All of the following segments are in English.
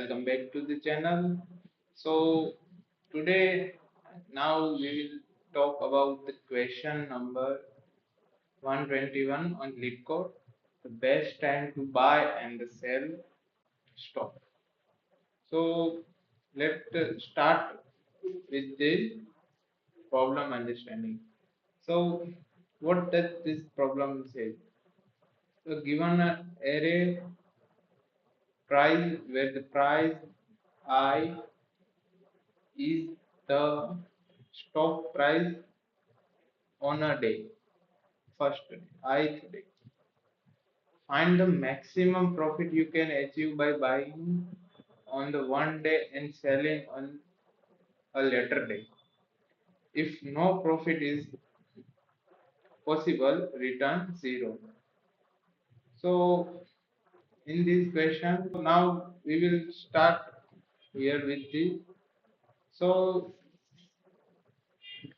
welcome back to the channel. So today now we will talk about the question number 121 on LeetCode, the best time to buy and sell stock. So let's start with the problem understanding. So what does this problem say? So given an array price where the price I is the stock price on a day, first day, ith day. Find the maximum profit you can achieve by buying on the one day and selling on a later day. If no profit is possible, return zero. So in this question, now we will start here with this. So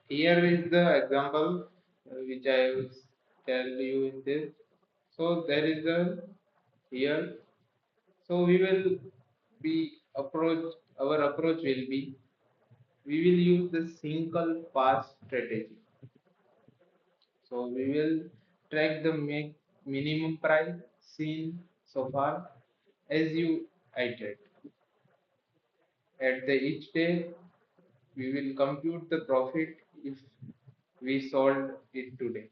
here is the example which I will tell you in this. So there is a here. So we will be approach our approach will be we will use the single pass strategy. So we will track the minimum price seen so far as you iterate. At the each day we will compute the profit if we sold it today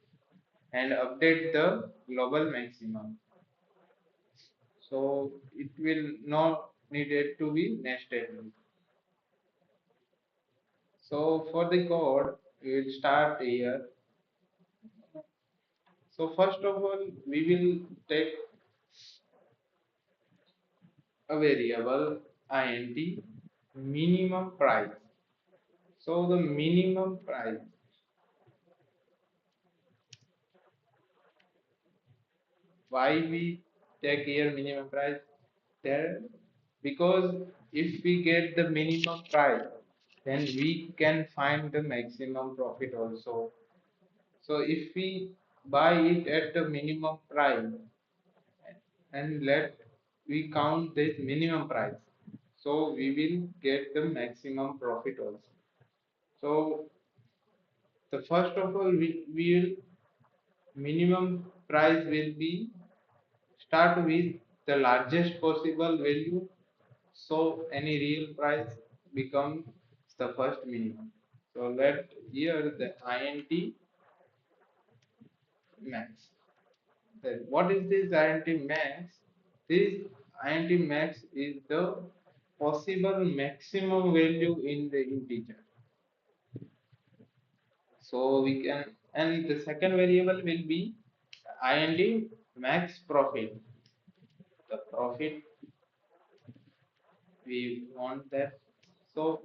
and update the global maximum. So it will not needed to be nested loop. So for the code, we will start here. So first of all, we will take a variable int minimum price. So the minimum price, why we take here minimum price? There, because if we get the minimum price, then we can find the maximum profit also. So if we buy it at the minimum price and let we count this minimum price, so we will get the maximum profit also. So the first of all, we will minimum price will be start with the largest possible value. So any real price becomes the first minimum. So let here the int max. Then what is this int max? This int max is the possible maximum value in the integer. So we can, and the second variable will be int max profit. The profit we want that. So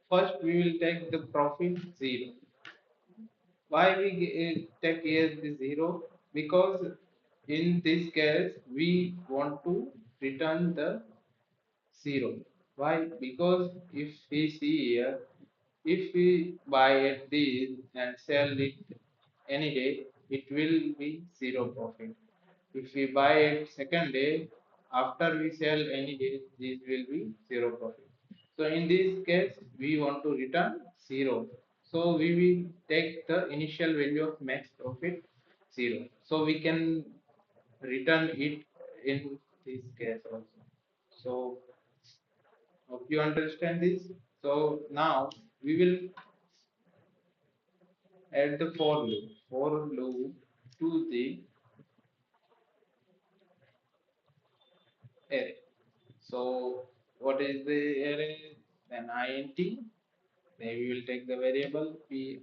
first we will take the profit 0. Why we take here the 0? Because in this case we want to return the 0. Why? Because if we see here, if we buy at this and sell it any day, it will be 0 profit. If we buy it second day, after we sell any day, this will be 0 profit. So in this case, we want to return 0. So we will take the initial value of max profit 0. So we can return it in this case also. So hope you understand this. So now we will add the for loop to the array. So what is the array? Then int. Then we will take the variable p.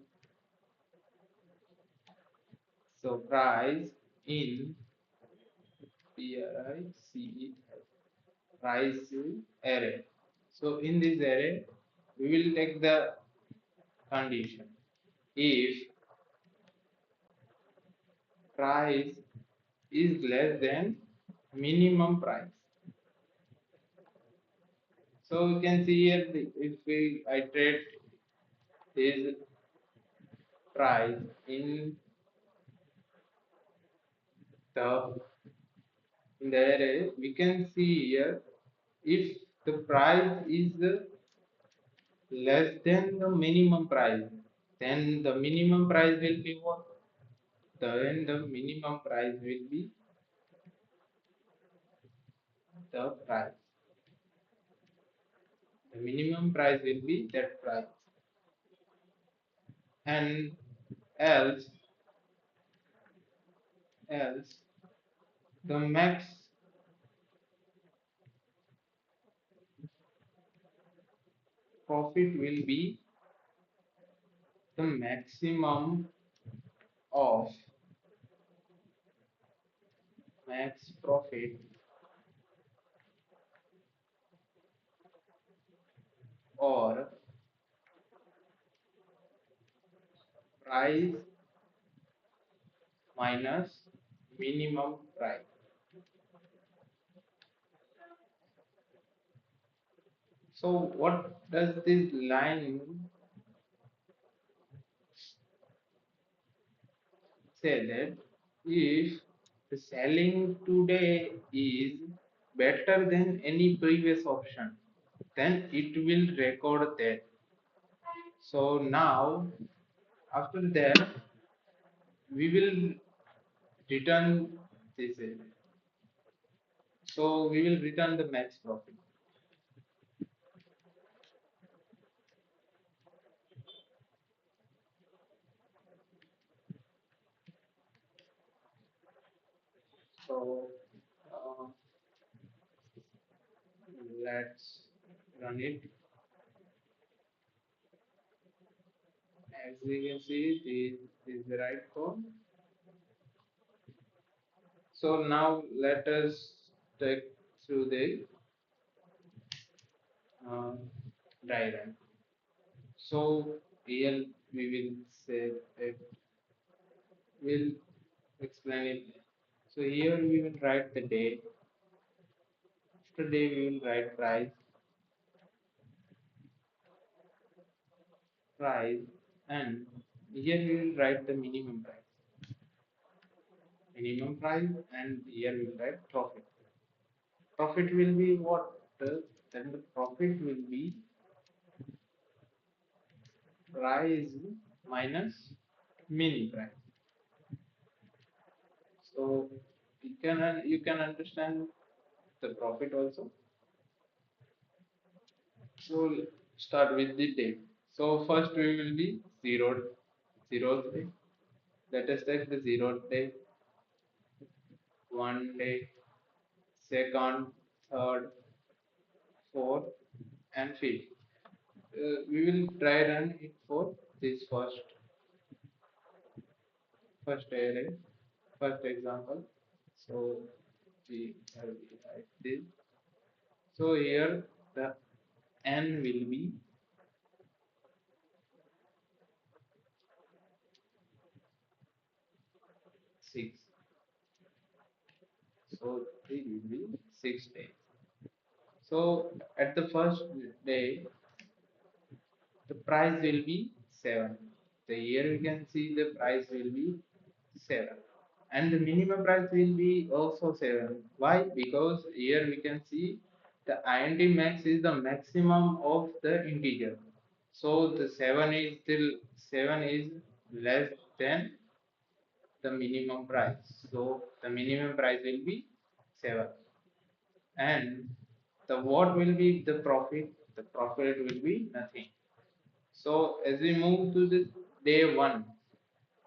So price in price price array. So in this array, we will take the condition if price is less than minimum price. So we can see here if we iterate this price the in the array, we can see here if the price is less than the minimum price, then the minimum price will be what? Then the minimum price will be the price. The minimum price will be that price. And else, else the max profit will be the maximum of max profit or price minus minimum price. So what does this line say? That if the selling today is better than any previous option, then it will record that. So now after that we will return this. So we will return the max profit. So uh, let's run it. As we can see, this is the right code. So now let us take through the uh, diagram. So here we will say that we'll explain it. So here we will write the day. After day we will write price, and here we will write the minimum price, and here we will write profit. Profit will be what? Then the profit will be price minus mini price. So you can understand the profit also. So start with the day. So first we will be zeroth day. Let us take the zeroth day, one day, second, third, fourth, and fifth. We will try run it for this first array, first example. So we have like this. So here the n will be 6. So it will be 6 days. So at the first day, the price will be 7. So here we can see the price will be 7. And the minimum price will be also 7. Why? Because here we can see the int max is the maximum of the integer. So the 7 is less than the minimum price. So the minimum price will be 7. And the what will be the profit? The profit will be nothing. So as we move to the day 1,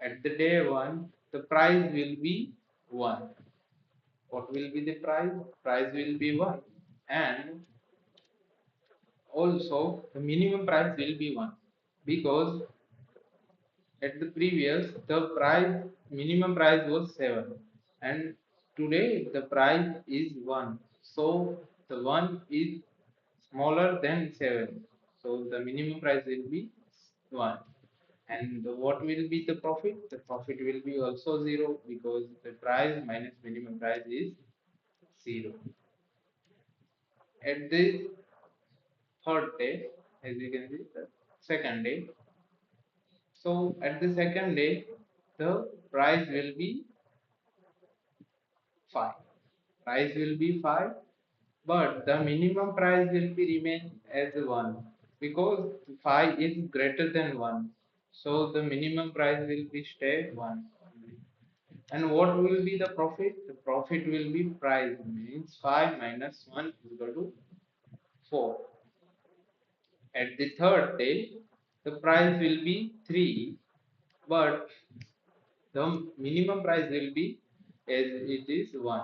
at the day 1 the price will be 1. What will be the price? Price will be 1. And also the minimum price will be 1, because at the previous the price minimum price was 7, and today the price is 1. So the 1 is smaller than 7, so the minimum price will be 1. And what will be the profit? The profit will be also 0, because the price minus minimum price is 0. At the third day, as you can see, the second day. So at the second day, the price will be 5. Price will be 5, but the minimum price will be remain as 1 because 5 is greater than 1. So the minimum price will be stay 1 only. And what will be the profit? The profit will be price means 5 minus 1 is equal to 4. At the third day, the price will be 3, but the minimum price will be as it is 1.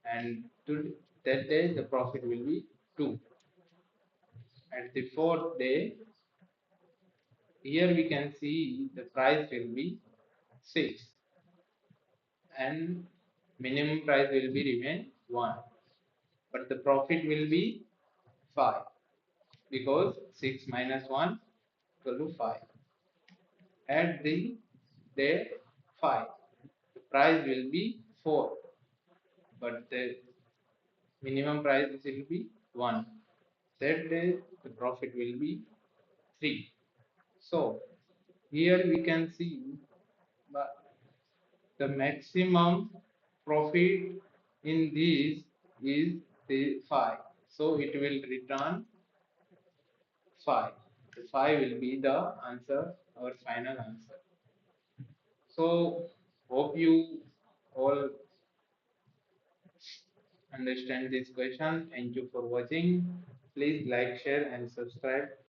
And to that day, the profit will be 2. At the fourth day, here we can see the price will be 6 and minimum price will be remain 1, but the profit will be 5 because 6 minus 1 equal to 5. At the day 5, the price will be 4, but the minimum price will be 1. That day the profit will be 3. So here we can see the maximum profit in this is the 5. So it will return 5. The 5 will be the answer, our final answer. So hope you all understand this question. Thank you for watching. Please like, share and subscribe.